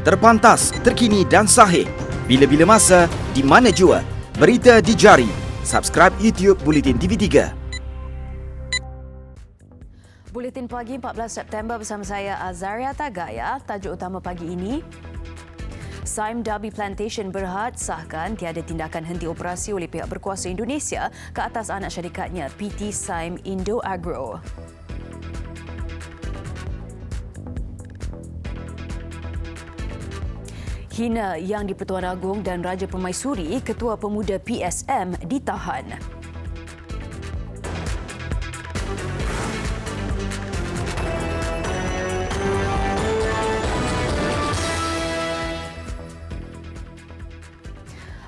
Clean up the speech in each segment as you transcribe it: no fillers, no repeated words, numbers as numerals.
Terpantas, terkini dan sahih. Bila-bila masa, di mana jua. Berita di jari. Subscribe YouTube Bulletin TV3. Buletin Pagi 14 September bersama saya Azaria Tagaya. Tajuk utama pagi ini, Sime Derby Plantation Berhad sahkan tiada tindakan henti operasi oleh pihak berkuasa Indonesia ke atas anak syarikatnya PT Sime Indo Agro. Hina Yang di-Pertuan Agong dan Raja Permaisuri, Ketua Pemuda PSM ditahan.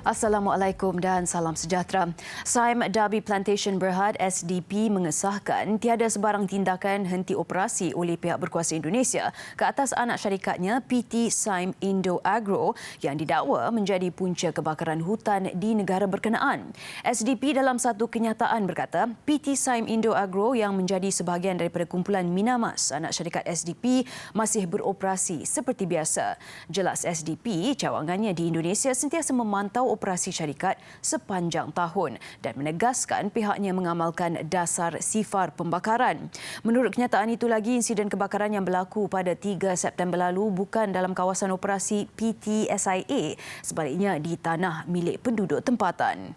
Assalamualaikum dan salam sejahtera. Sime Derby Plantation Berhad SDP mengesahkan tiada sebarang tindakan henti operasi oleh pihak berkuasa Indonesia ke atas anak syarikatnya PT Sime Indo Agro yang didakwa menjadi punca kebakaran hutan di negara berkenaan. SDP dalam satu kenyataan berkata, PT Sime Indo Agro yang menjadi sebahagian daripada kumpulan Minamas, anak syarikat SDP, masih beroperasi seperti biasa. Jelas SDP, cawangannya di Indonesia sentiasa memantau operasi syarikat sepanjang tahun dan menegaskan pihaknya mengamalkan dasar sifar pembakaran. Menurut kenyataan itu lagi, insiden kebakaran yang berlaku pada 3 September lalu bukan dalam kawasan operasi PT SIA, sebaliknya di tanah milik penduduk tempatan.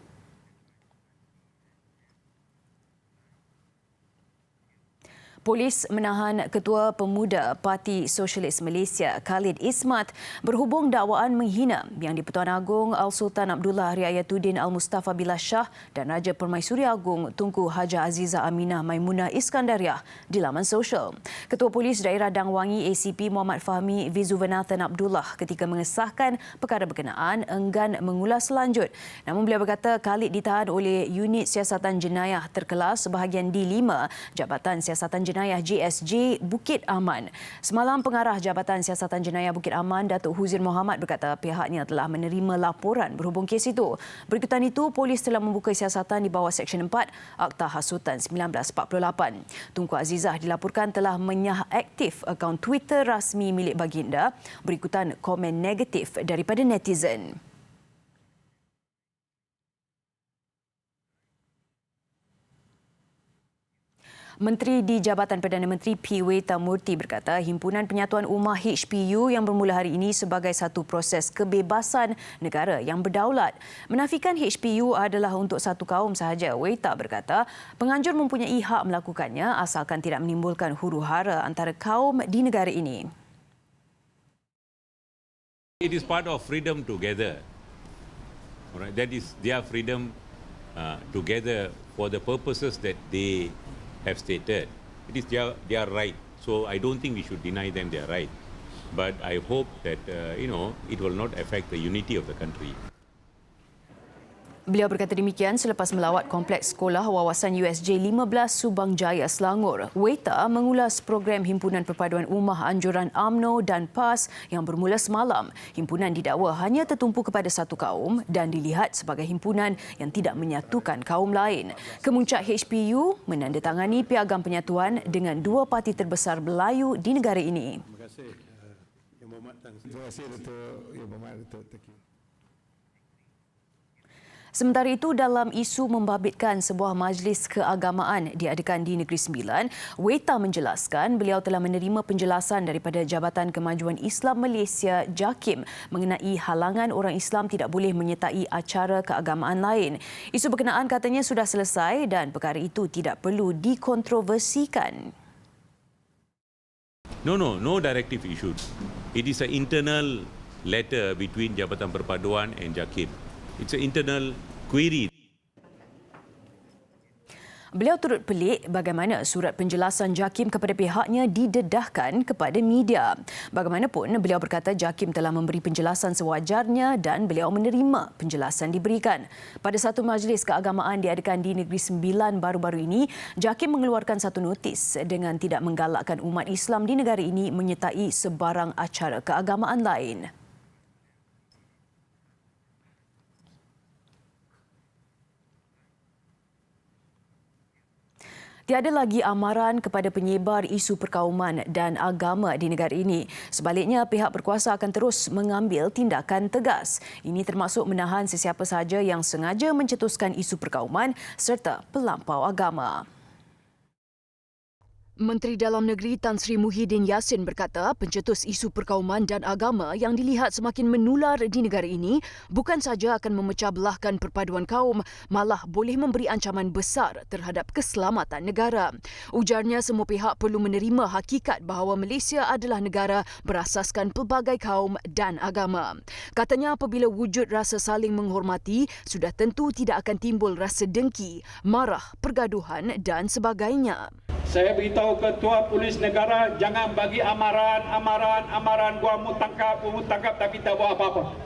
Polis menahan Ketua Pemuda Parti Sosialis Malaysia Khalid Ismat berhubung dakwaan menghina Yang di-Pertuan Agong Al-Sultan Abdullah Riayatuddin Al-Mustafa Billah Shah dan Raja Permaisuri Agong Tunku Haja Azizah Aminah Maimunah Iskandariah di laman sosial. Ketua Polis Daerah Dang Wangi ACP Muhammad Fahmi Vizuvanathan Abdullah ketika mengesahkan perkara berkenaan enggan mengulas lanjut. Namun beliau berkata Khalid ditahan oleh Unit Siasatan Jenayah Terkelas bahagian D5 Jabatan Siasatan Jenayah JSJ Bukit Aman. Semalam pengarah Jabatan Siasatan Jenayah Bukit Aman Datuk Huzir Mohamad berkata pihaknya telah menerima laporan berhubung kes itu. Berikutan itu, polis telah membuka siasatan di bawah Seksyen 4 Akta Hasutan 1948. Tunku Azizah dilaporkan telah menyah aktif akaun Twitter rasmi milik baginda berikutan komen negatif daripada netizen. Menteri di Jabatan Perdana Menteri P. Weta Murty berkata Himpunan Penyatuan Ummah HPU yang bermula hari ini sebagai satu proses kebebasan negara yang berdaulat. Menafikan HPU adalah untuk satu kaum sahaja, Weta berkata penganjur mempunyai hak melakukannya asalkan tidak menimbulkan huru-hara antara kaum di negara ini. It is part of freedom together. Alright, that is their freedom together for the purposes that they have stated. It is their right. So I don't think we should deny them their right. But I hope that, it will not affect the unity of the country. Beliau berkata demikian selepas melawat kompleks sekolah wawasan USJ 15 Subang Jaya, Selangor. Weta mengulas program Himpunan Perpaduan Ummah Anjuran UMNO dan PAS yang bermula semalam. Himpunan didakwa hanya tertumpu kepada satu kaum dan dilihat sebagai himpunan yang tidak menyatukan kaum lain. Kemuncak HPU menandatangani piagam penyatuan dengan dua parti terbesar Melayu di negara ini. Terima kasih. Terima kasih Datuk Yang Berhormat Datuk Teki. Sementara itu, dalam isu membabitkan sebuah majlis keagamaan diadakan di Negeri Sembilan, Weta menjelaskan beliau telah menerima penjelasan daripada Jabatan Kemajuan Islam Malaysia JAKIM mengenai halangan orang Islam tidak boleh menyertai acara keagamaan lain. Isu berkenaan katanya sudah selesai dan perkara itu tidak perlu dikontroversikan. No directive issued. It is an internal letter between Jabatan Perpaduan and JAKIM. It's an internal query. Beliau turut pelik bagaimana surat penjelasan JAKIM kepada pihaknya didedahkan kepada media. Bagaimanapun, beliau berkata JAKIM telah memberi penjelasan sewajarnya dan beliau menerima penjelasan diberikan. Pada satu majlis keagamaan diadakan di Negeri Sembilan baru-baru ini, JAKIM mengeluarkan satu notis dengan tidak menggalakkan umat Islam di negara ini menyertai sebarang acara keagamaan lain. Tiada lagi amaran kepada penyebar isu perkauman dan agama di negara ini. Sebaliknya, pihak berkuasa akan terus mengambil tindakan tegas. Ini termasuk menahan sesiapa sahaja yang sengaja mencetuskan isu perkauman serta pelampau agama. Menteri Dalam Negeri Tan Sri Muhyiddin Yassin berkata pencetus isu perkauman dan agama yang dilihat semakin menular di negara ini bukan saja akan memecah belahkan perpaduan kaum, malah boleh memberi ancaman besar terhadap keselamatan negara. Ujarnya semua pihak perlu menerima hakikat bahawa Malaysia adalah negara berasaskan pelbagai kaum dan agama. Katanya apabila wujud rasa saling menghormati, sudah tentu tidak akan timbul rasa dengki, marah, pergaduhan dan sebagainya. Saya beritahu Ketua Polis Negara jangan bagi amaran gua mu tangkap tapi tak buat apa-apa.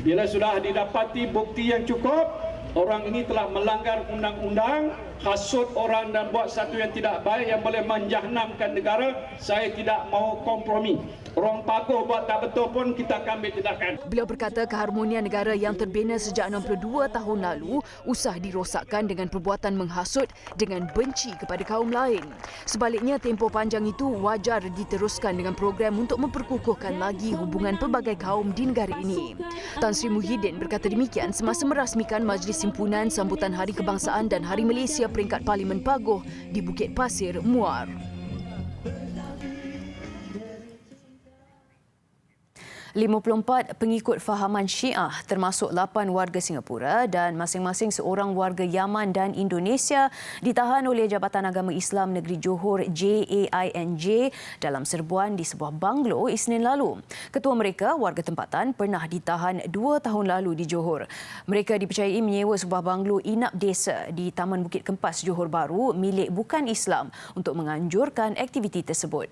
Bila sudah didapati bukti yang cukup, orang ini telah melanggar undang-undang, hasut orang dan buat satu yang tidak baik yang boleh menjahannamkan negara, saya tidak mau kompromi. Orang pakuh buat tak betul pun kita akan ambil tindakan. Beliau berkata keharmonian negara yang terbina sejak 62 tahun lalu usah dirosakkan dengan perbuatan menghasut dengan benci kepada kaum lain. Sebaliknya, tempoh panjang itu wajar diteruskan dengan program untuk memperkukuhkan lagi hubungan pelbagai kaum di negara ini. Tan Sri Muhyiddin berkata demikian semasa merasmikan Majlis Simpunan Sambutan Hari Kebangsaan dan Hari Malaysia peringkat Parlimen Paguh di Bukit Pasir, Muar. ...54 pengikut fahaman Syiah termasuk 8 warga Singapura dan masing-masing seorang warga Yaman dan Indonesia ditahan oleh Jabatan Agama Islam Negeri Johor JAINJ dalam serbuan di sebuah banglo Isnin lalu. Ketua mereka, warga tempatan, pernah ditahan 2 tahun lalu di Johor. Mereka dipercayai menyewa sebuah banglo inap desa di Taman Bukit Kempas, Johor Bahru milik bukan Islam untuk menganjurkan aktiviti tersebut.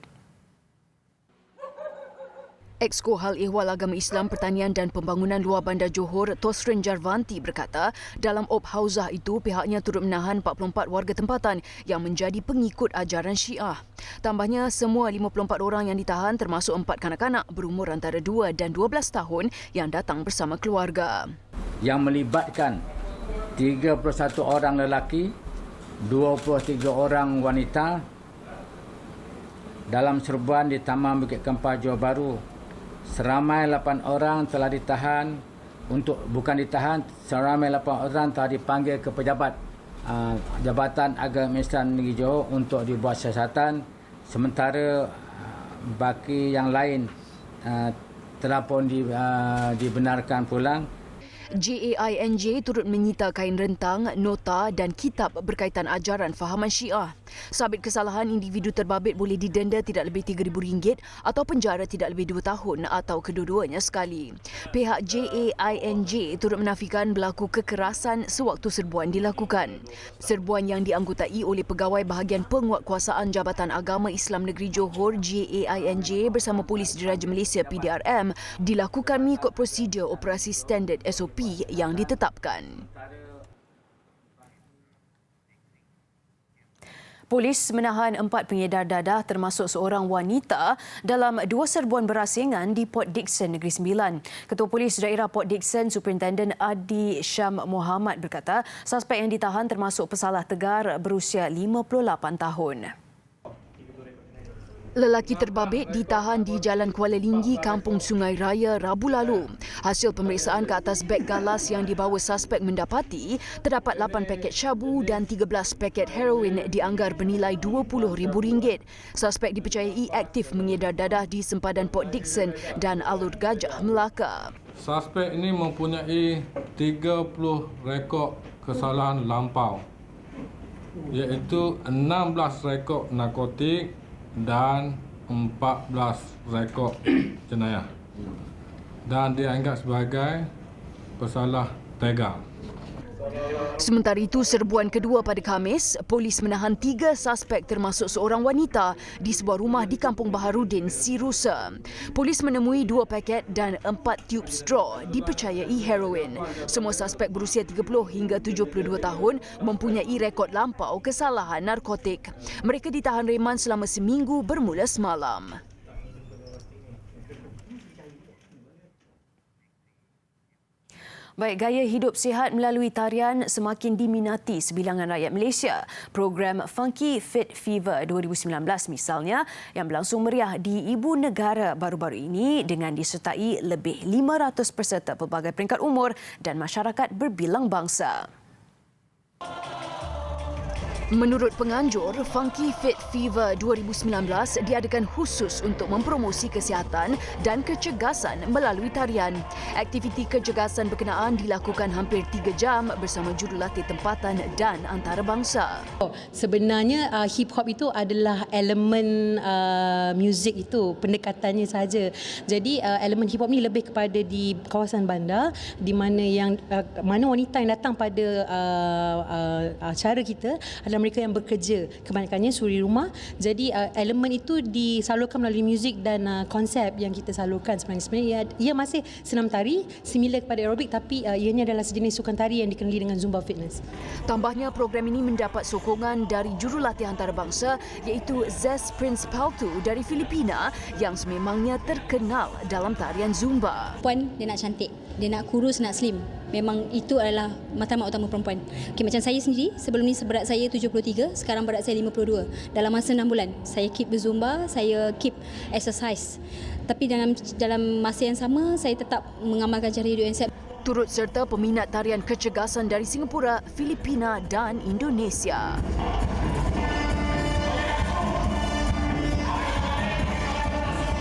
Exco Hal Ehwal Agama Islam Pertanian dan Pembangunan Luar Bandar Johor, Tosren Jarvanti berkata, dalam Ophauzah itu pihaknya turut menahan 44 warga tempatan yang menjadi pengikut ajaran Syiah. Tambahnya, semua 54 orang yang ditahan termasuk 4 kanak-kanak berumur antara 2 dan 12 tahun yang datang bersama keluarga. Yang melibatkan 31 orang lelaki, 23 orang wanita dalam serbuan di Taman Bukit Kempas, Johor Bahru. Seramai 8 orang telah ditahan, seramai 8 orang telah dipanggil ke pejabat Jabatan Agama Islam Negeri Johor untuk dibuat siasatan, sementara baki yang lain telah pun dibenarkan pulang. JAINJ turut menyita kain rentang, nota dan kitab berkaitan ajaran fahaman Syiah. Sabit kesalahan, individu terbabit boleh didenda tidak lebih RM3,000 atau penjara tidak lebih 2 tahun atau kedua-duanya sekali. Pihak JAINJ turut menafikan berlaku kekerasan sewaktu serbuan dilakukan. Serbuan yang dianggotai oleh Pegawai Bahagian Penguatkuasaan Jabatan Agama Islam Negeri Johor JAINJ bersama Polis Diraja Malaysia PDRM dilakukan mengikut prosedur operasi standard SOP yang ditetapkan. Polis menahan 4 pengedar dadah termasuk seorang wanita dalam 2 serbuan berasingan di Port Dickson, Negeri Sembilan. Ketua Polis Daerah Port Dickson, Superintendent Adi Syam Muhammad berkata, suspek yang ditahan termasuk pesalah tegar berusia 58 tahun. Lelaki terbabit ditahan di Jalan Kuala Linggi, Kampung Sungai Raya, Rabu lalu. Hasil pemeriksaan ke atas beg galas yang dibawa suspek mendapati terdapat 8 paket syabu dan 13 paket heroin dianggar bernilai RM20,000. Suspek dipercayai aktif mengedar dadah di sempadan Port Dickson dan Alur Gajah, Melaka. Suspek ini mempunyai 30 rekod kesalahan lampau, iaitu 16 rekod narkotik dan 14 rekod jenayah, dan dianggap sebagai pesalah tega. Sementara itu, serbuan kedua pada Khamis, polis menahan 3 suspek termasuk seorang wanita di sebuah rumah di Kampung Baharudin, Sirusa. Polis menemui 2 paket dan 4 tiub straw dipercayai heroin. Semua suspek berusia 30 hingga 72 tahun mempunyai rekod lampau kesalahan narkotik. Mereka ditahan reman selama seminggu bermula semalam. Baik, gaya hidup sihat melalui tarian semakin diminati sebilangan rakyat Malaysia. Program Funky Fit Fever 2019 misalnya yang berlangsung meriah di Ibu Negara baru-baru ini dengan disertai lebih 500 peserta pelbagai peringkat umur dan masyarakat berbilang bangsa. Menurut penganjur, Funky Fit Fever 2019 diadakan khusus untuk mempromosi kesihatan dan kecergasan melalui tarian. Aktiviti kecergasan berkenaan dilakukan hampir 3 jam bersama jurulatih tempatan dan antarabangsa. Sebenarnya hip hop itu adalah elemen muzik itu, pendekatannya saja. Jadi elemen hip hop ni lebih kepada di kawasan bandar di mana mana wanita yang datang pada acara kita adalah mereka yang bekerja, kebanyakannya suri rumah. Jadi elemen itu disalurkan melalui muzik dan konsep yang kita salurkan sebenarnya ia masih senam tari, similar kepada aerobik, tapi ianya adalah sejenis sukan tari yang dikenali dengan Zumba Fitness. Tambahnya, program ini mendapat sokongan dari jurulatih antarabangsa iaitu Zes Prince Paltu dari Filipina yang sememangnya terkenal dalam tarian Zumba. Perempuan dia nak cantik, dia nak kurus, nak slim. Memang itu adalah matlamat utama perempuan. Okay, macam saya sendiri, sebelum ni berat saya 73, sekarang berat saya 52. Dalam masa 6 bulan, saya keep berzumba, saya keep exercise. Tapi dalam masa yang sama, saya tetap mengamalkan cara hidup yang sihat. Turut serta peminat tarian kecergasan dari Singapura, Filipina dan Indonesia.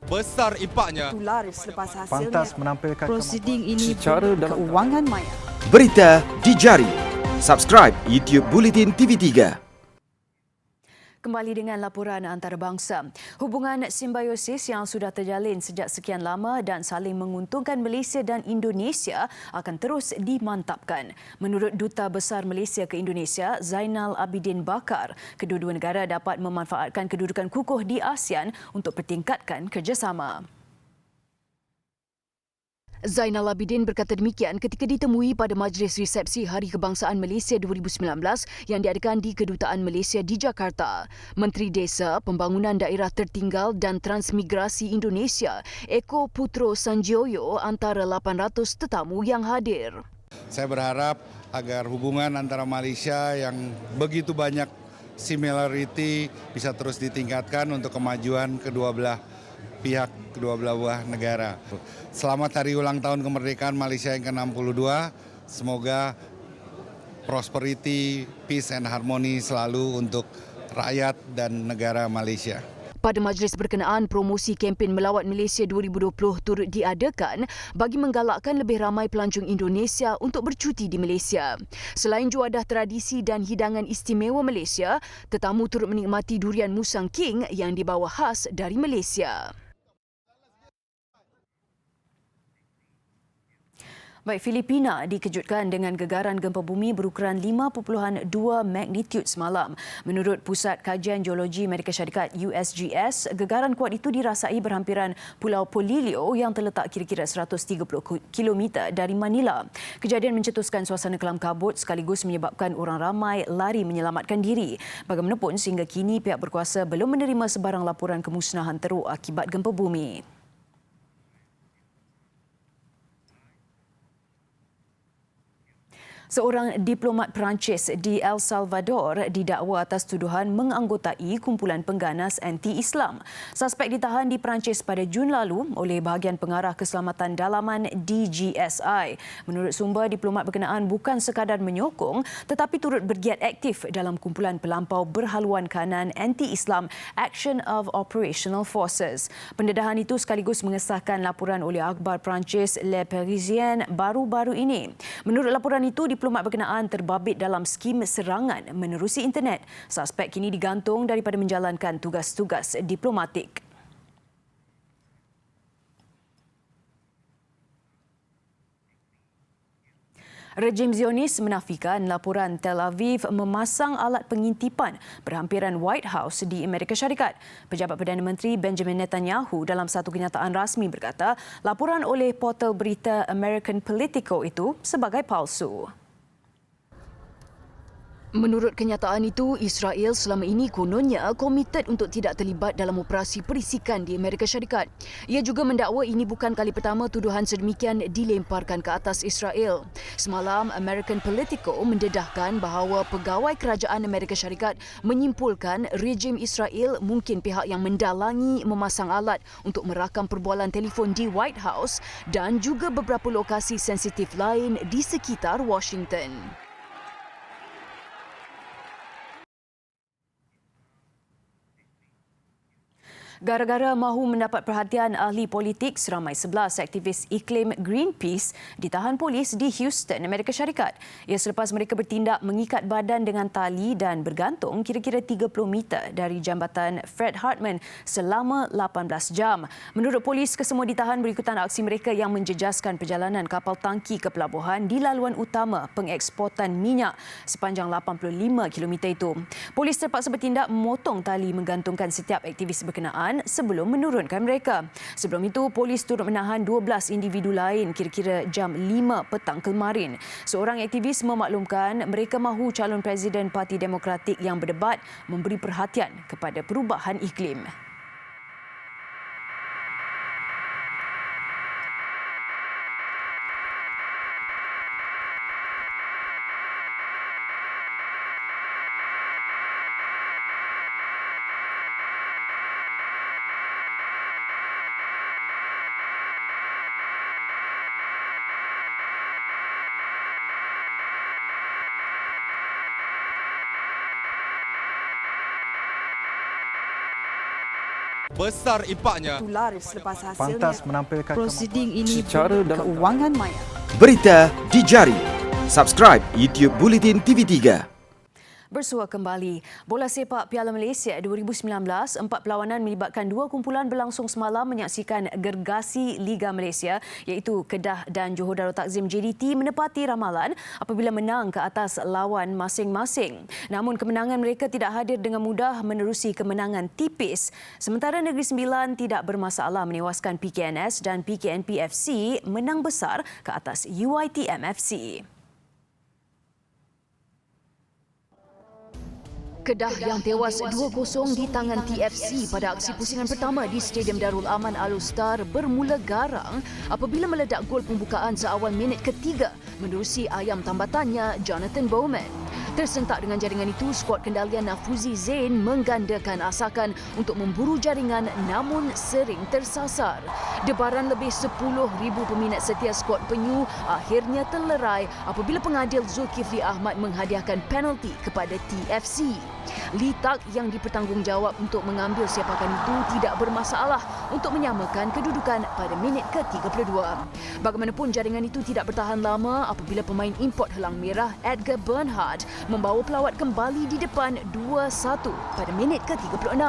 Besar impaknya. Tular selepas hasilnya. Pantas menampilkan prosiding ini secara dalam keuangan maya. Berita di jari. Subscribe YouTube Bulletin TV3. Kembali dengan laporan antarabangsa. Hubungan simbiosis yang sudah terjalin sejak sekian lama dan saling menguntungkan Malaysia dan Indonesia akan terus dimantapkan. Menurut Duta Besar Malaysia ke Indonesia, Zainal Abidin Bakar, kedua-dua negara dapat memanfaatkan kedudukan kukuh di ASEAN untuk pertingkatkan kerjasama. Zainal Abidin berkata demikian ketika ditemui pada majlis resepsi Hari Kebangsaan Malaysia 2019 yang diadakan di Kedutaan Malaysia di Jakarta. Menteri Desa, Pembangunan Daerah Tertinggal dan Transmigrasi Indonesia, Eko Putro Sanjoyo antara 800 tetamu yang hadir. Saya berharap agar hubungan antara Malaysia yang begitu banyak similarity bisa terus ditingkatkan untuk kemajuan kedua belah pihak, kedua belah negara. Selamat hari ulang tahun kemerdekaan Malaysia yang ke-62. Semoga prosperity, peace and harmony selalu untuk rakyat dan negara Malaysia. Pada majlis berkenaan, promosi kempen Melawat Malaysia 2020 turut diadakan bagi menggalakkan lebih ramai pelancong Indonesia untuk bercuti di Malaysia. Selain juadah tradisi dan hidangan istimewa Malaysia, tetamu turut menikmati durian Musang King yang dibawa khas dari Malaysia. Baik, Filipina dikejutkan dengan gegaran gempa bumi berukuran 5.2 magnitude semalam. Menurut Pusat Kajian Geologi Amerika Syarikat USGS, gegaran kuat itu dirasai berhampiran Pulau Polillo yang terletak kira-kira 130 km dari Manila. Kejadian mencetuskan suasana kelam kabut sekaligus menyebabkan orang ramai lari menyelamatkan diri. Bagaimanapun, sehingga kini pihak berkuasa belum menerima sebarang laporan kemusnahan teruk akibat gempa bumi. Seorang diplomat Perancis di El Salvador didakwa atas tuduhan menganggotai kumpulan pengganas anti-Islam. Suspek ditahan di Perancis pada Jun lalu oleh bahagian pengarah keselamatan dalaman DGSI. Menurut sumber, diplomat berkenaan bukan sekadar menyokong tetapi turut bergiat aktif dalam kumpulan pelampau berhaluan kanan anti-Islam Action of Operational Forces. Pendedahan itu sekaligus mengesahkan laporan oleh akhbar Perancis Le Parisien baru-baru ini. Menurut laporan itu, diplomat berkenaan terbabit dalam skim serangan menerusi internet. Suspek kini digantung daripada menjalankan tugas-tugas diplomatik. Rejim Zionis menafikan laporan Tel Aviv memasang alat pengintipan berhampiran White House di Amerika Syarikat. Pejabat Perdana Menteri Benjamin Netanyahu dalam satu kenyataan rasmi berkata laporan oleh portal berita American Politico itu sebagai palsu. Menurut kenyataan itu, Israel selama ini kononnya komited untuk tidak terlibat dalam operasi perisikan di Amerika Syarikat. Ia juga mendakwa ini bukan kali pertama tuduhan sedemikian dilemparkan ke atas Israel. Semalam, American Politico mendedahkan bahawa pegawai kerajaan Amerika Syarikat menyimpulkan rejim Israel mungkin pihak yang mendalangi memasang alat untuk merakam perbualan telefon di White House dan juga beberapa lokasi sensitif lain di sekitar Washington. Gara-gara mahu mendapat perhatian ahli politik, seramai 11 aktivis iklim Greenpeace ditahan polis di Houston, Amerika Syarikat. Ia selepas mereka bertindak mengikat badan dengan tali dan bergantung kira-kira 30 meter dari jambatan Fred Hartman selama 18 jam. Menurut polis, kesemua ditahan berikutan aksi mereka yang menjejaskan perjalanan kapal tangki ke pelabuhan di laluan utama pengeksportan minyak sepanjang 85 km itu. Polis terpaksa bertindak memotong tali menggantungkan setiap aktivis berkenaan sebelum menurunkan mereka. Sebelum itu, polis turut menahan 12 individu lain kira-kira jam 5 petang kemarin. Seorang aktivis memaklumkan mereka mahu calon Presiden Parti Demokratik yang berdebat memberi perhatian kepada perubahan iklim. Besar impaknya. Pantas menampilkan prosiding ini secara dalam keuangan maya. Berita di jari. Subscribe YouTube Bulletin TV3. Bersua kembali. Bola sepak Piala Malaysia 2019, 4 perlawanan melibatkan 2 kumpulan berlangsung semalam menyaksikan gergasi Liga Malaysia iaitu Kedah dan Johor Darul Takzim JDT menepati ramalan apabila menang ke atas lawan masing-masing. Namun kemenangan mereka tidak hadir dengan mudah menerusi kemenangan tipis. Sementara Negeri Sembilan tidak bermasalah menewaskan PKNS dan PKNP FC menang besar ke atas UiTM FC. Kedah yang tewas 2-0 di tangan TFC pada aksi pusingan pertama di Stadium Darul Aman Al-Ustar bermula garang apabila meledak gol pembukaan seawal minit ketiga menerusi ayam tambatannya Jonathan Bowman. Tersentak dengan jaringan itu, skuad kendalian Nafuzi Zain menggandakan asakan untuk memburu jaringan namun sering tersasar. Debaran lebih 10,000 peminat setia skuad penyu akhirnya terlerai apabila pengadil Zulkifli Ahmad menghadiahkan penalti kepada TFC. Lee Tak yang dipertanggungjawab untuk mengambil sepakan itu tidak bermasalah untuk menyamakan kedudukan pada minit ke-32. Bagaimanapun jaringan itu tidak bertahan lama apabila pemain import helang merah Edgar Bernhard membawa pelawat kembali di depan 2-1 pada minit ke-36.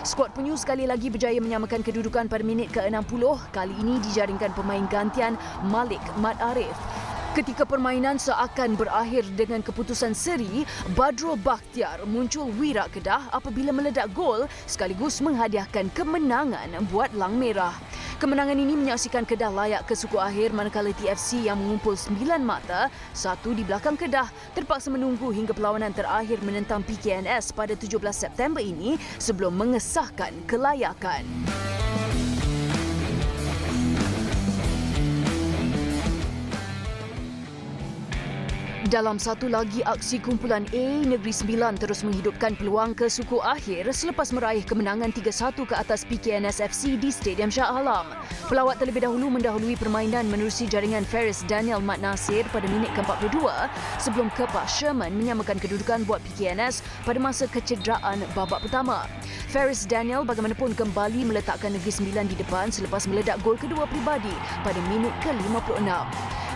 Skuad penyu sekali lagi berjaya menyamakan kedudukan pada minit ke-60, kali ini dijaringkan pemain gantian Malik Mat Arif. Ketika permainan seakan berakhir dengan keputusan seri, Badrul Bakhtiar muncul wirak Kedah apabila meledak gol sekaligus menghadiahkan kemenangan buat Lang Merah. Kemenangan ini menyaksikan Kedah layak ke suku akhir manakala TFC yang mengumpul 9 mata, 1 di belakang Kedah, terpaksa menunggu hingga perlawanan terakhir menentang PKNS pada 17 September ini sebelum mengesahkan kelayakan. Dalam satu lagi aksi kumpulan A, Negeri Sembilan terus menghidupkan peluang ke suku akhir selepas meraih kemenangan 3-1 ke atas PKNS FC di Stadium Shah Alam. Pelawat terlebih dahulu mendahului permainan menerusi jaringan Faris Daniel Mat Nasir pada minit ke-42 sebelum Kepa Sherman menyamakan kedudukan buat PKNS pada masa kecederaan babak pertama. Faris Daniel bagaimanapun kembali meletakkan Negeri Sembilan di depan selepas meledak gol kedua pribadi pada minit ke-56.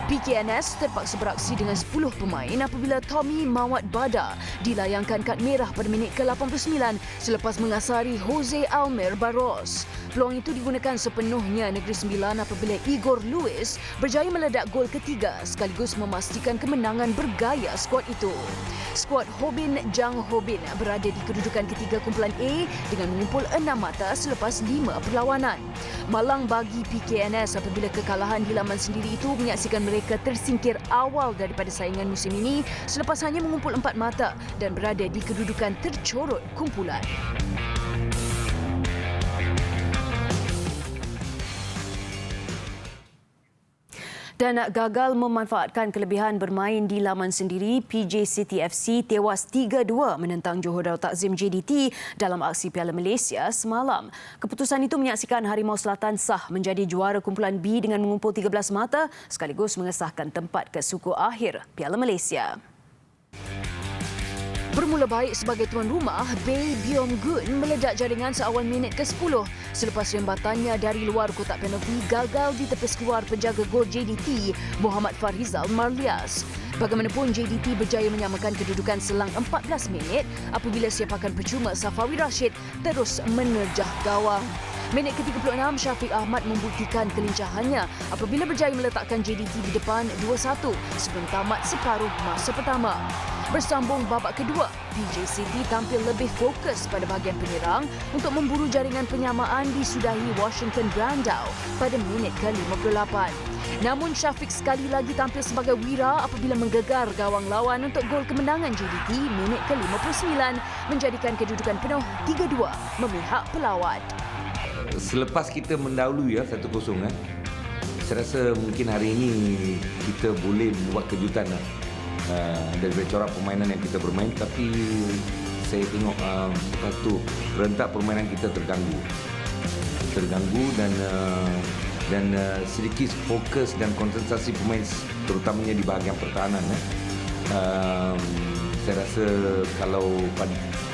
PKNS terpaksa beraksi dengan 10 pemain apabila Tommy Mawat Bada dilayangkan kad merah pada minit ke-89 selepas mengasari Jose Almer Barros. Peluang itu digunakan sepenuhnya Negeri Sembilan apabila Igor Lewis berjaya meledak gol ketiga sekaligus memastikan kemenangan bergaya skuad itu. Skuad Hobin Jang Hobin berada di kedudukan ketiga kumpulan A dengan mengumpul 6 mata selepas 5 perlawanan. Malang bagi PKNS apabila kekalahan di laman sendiri itu menyaksikan mereka tersingkir awal daripada saingan musim ini selepas hanya mengumpul 4 mata dan berada di kedudukan tercorot kumpulan. Dan gagal memanfaatkan kelebihan bermain di laman sendiri, PJ City FC tewas 3-2 menentang Johor Darul Takzim JDT dalam aksi Piala Malaysia semalam. Keputusan itu menyaksikan Harimau Selatan sah menjadi juara kumpulan B dengan mengumpul 13 mata sekaligus mengesahkan tempat ke suku akhir Piala Malaysia. Bermula baik sebagai tuan rumah, Bae Byom Gun meledak jaringan seawal minit ke-10 selepas rembatannya dari luar kotak penalti gagal ditepis keluar penjaga gol JDT Muhammad Farizal Marlias. Bagaimanapun JDT berjaya menyamakan kedudukan selang 14 minit apabila siapakan percuma Safawi Rashid terus menerjah gawang. Minit ke-36, Syafiq Ahmad membuktikan kelincahannya apabila berjaya meletakkan JDT di depan 2-1 sebelum tamat separuh masa pertama. Bersambung babak kedua, PJ City tampil lebih fokus pada bahagian penyerang untuk memburu jaringan penyamaan disudahi Washington Brandau pada minit ke-58. Namun Syafiq sekali lagi tampil sebagai wira apabila menggegar gawang lawan untuk gol kemenangan JDT minit ke-59 menjadikan kedudukan penuh 3-2 memihak pelawat. Selepas kita mendahului 1-0, saya rasa mungkin hari ini kita boleh buat kejutan dari corak permainan yang kita bermain, tapi saya tengok lepas tu rentak permainan kita terganggu dan sedikit fokus dan konsentrasi pemain terutamanya di bahagian pertahanan. Saya rasa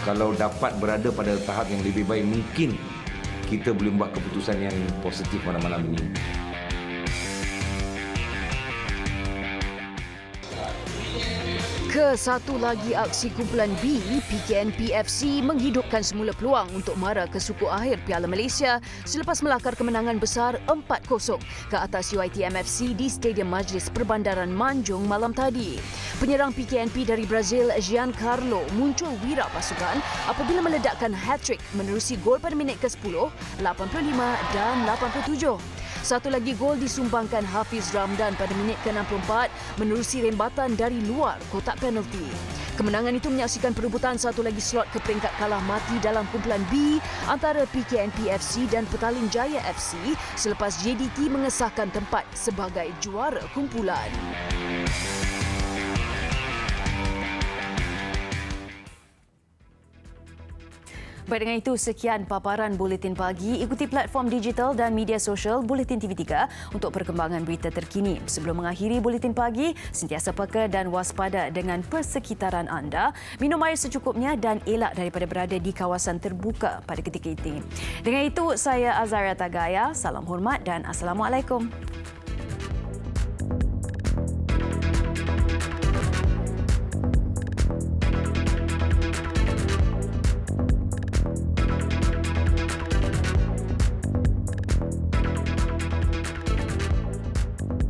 kalau dapat berada pada tahap yang lebih baik, mungkin kita boleh buat keputusan yang positif pada malam ini. Satu lagi aksi kumpulan B, PKNP FC menghidupkan semula peluang untuk mara ke suku akhir Piala Malaysia selepas melakar kemenangan besar 4-0 ke atas UiTM FC di Stadium Majlis Perbandaran Manjung malam tadi. Penyerang PKNP dari Brazil, Giancarlo, muncul wira pasukan apabila meledakkan hat-trick menerusi gol pada minit ke-10, 85 dan 87. Satu lagi gol disumbangkan Hafiz Ramdan pada minit ke-64 menerusi rembatan dari luar kotak penalti. Kemenangan itu menyaksikan perebutan satu lagi slot ke peringkat kalah mati dalam kumpulan B antara PKNP FC dan Petaling Jaya FC selepas JDT mengesahkan tempat sebagai juara kumpulan. Baik, dengan itu sekian paparan Buletin Pagi. Ikuti platform digital dan media sosial Buletin TV3 untuk perkembangan berita terkini. Sebelum mengakhiri Buletin Pagi, sentiasa peka dan waspada dengan persekitaran anda. Minum air secukupnya dan elak daripada berada di kawasan terbuka pada ketika ini. Dengan itu, saya Azaria Tagaya. Salam hormat dan Assalamualaikum.